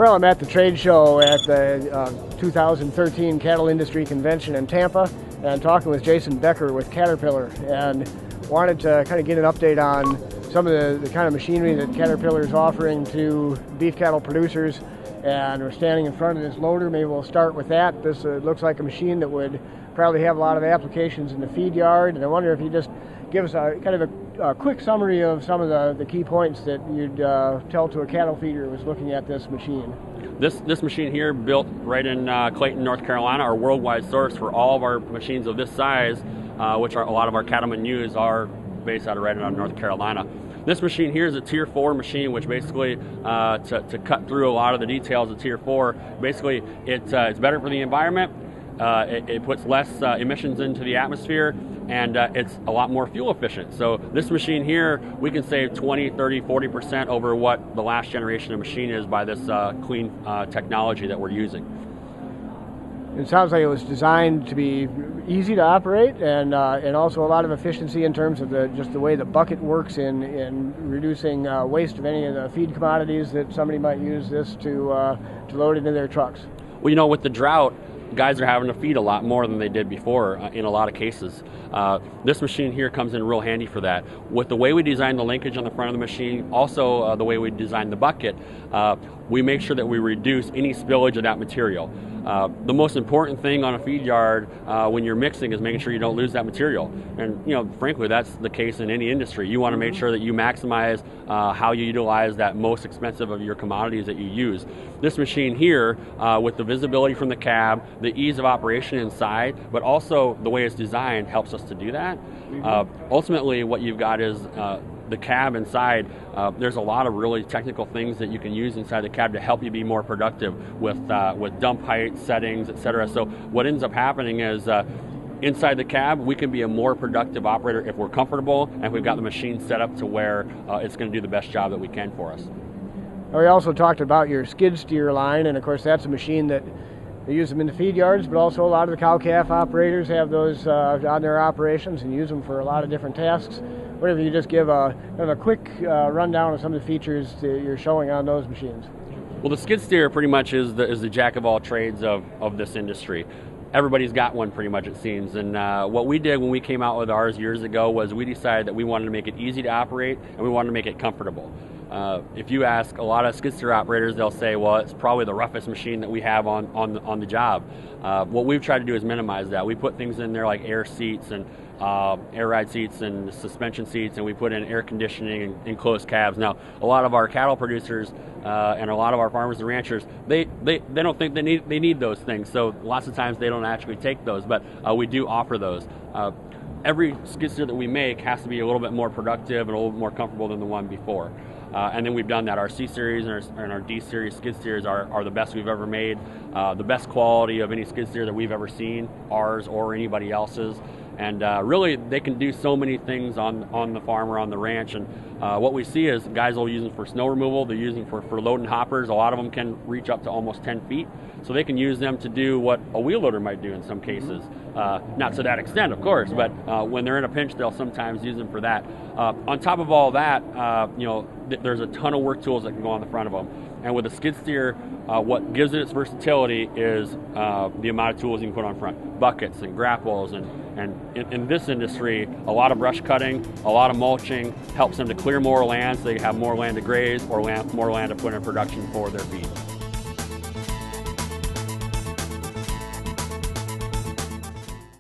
Well, I'm at the trade show at the 2013 Cattle Industry Convention in Tampa, and talking with Jason Becker with Caterpillar, and wanted to kind of get an update on some of the kind of machinery that Caterpillar is offering to beef cattle producers. And we're standing in front of this loader. Maybe we'll start with that. This looks like a machine that would probably have a lot of applications in the feed yard, and I wonder if you just give us a kind of a quick summary of some of the key points that you'd tell to a cattle feeder who was looking at this machine. This machine here, built right in Clayton, North Carolina, our worldwide source for all of our machines of this size, which a lot of our cattlemen use, are based out of North Carolina. This machine here is a Tier 4 machine, which basically, to cut through a lot of the details of Tier 4, basically it's better for the environment, it puts less emissions into the atmosphere, and it's a lot more fuel efficient. So this machine here, we can save 20, 30, 40% over what the last generation of machine is by this clean technology that we're using. It sounds like it was designed to be easy to operate, and also a lot of efficiency in terms of just the way the bucket works in reducing waste of any of the feed commodities that somebody might use this to load into their trucks. Well, you know, with the drought, guys are having to feed a lot more than they did before in a lot of cases. This machine here comes in real handy for that. With the way we designed the linkage on the front of the machine, also the way we designed the bucket, we make sure that we reduce any spillage of that material. The most important thing on a feed yard when you're mixing is making sure you don't lose that material. And frankly, that's the case in any industry. You want to make sure that you maximize how you utilize that most expensive of your commodities that you use. This machine here, with the visibility from the cab, the ease of operation inside, but also the way it's designed, helps us to do that. Ultimately, what you've got is the cab inside. There's a lot of really technical things that you can use inside the cab to help you be more productive with dump height settings, etc. So what ends up happening is inside the cab, we can be a more productive operator if we're comfortable and if we've got the machine set up to where it's going to do the best job that we can for us. We also talked about your skid steer line, and of course that's a machine that they use them in the feed yards, but also a lot of the cow-calf operators have those on their operations and use them for a lot of different tasks. Whatever, you just give a quick rundown of some of the features that you're showing on those machines. Well, the skid steer pretty much is the jack of all trades of this industry. Everybody's got one pretty much, it seems. And what we did when we came out with ours years ago was we decided that we wanted to make it easy to operate and we wanted to make it comfortable. If you ask a lot of skid steer operators, they'll say, well, it's probably the roughest machine that we have on the job. What we've tried to do is minimize that. We put things in there like air seats and air ride seats and suspension seats, and we put in air conditioning and enclosed cabs. Now, a lot of our cattle producers and a lot of our farmers and ranchers, they don't think they need those things. So lots of times they don't actually take those, but we do offer those. Every skid steer that we make has to be a little bit more productive and a little bit more comfortable than the one before. And then we've done that. Our C-Series and our D-Series skid steers are the best we've ever made, the best quality of any skid steer that we've ever seen, ours or anybody else's. And really, they can do so many things on the farm or on the ranch. And what we see is guys will use them for snow removal. They're using for loading hoppers. A lot of them can reach up to almost 10 feet. So they can use them to do what a wheel loader might do in some cases. Not to that extent, of course, but when they're in a pinch, they'll sometimes use them for that. On top of all that, there's a ton of work tools that can go on the front of them. And with a skid steer, what gives it its versatility is the amount of tools you can put on front. Buckets and grapples, and in this industry, a lot of brush cutting, a lot of mulching helps them to clear more land so they have more land to graze or more land to put in production for their feed.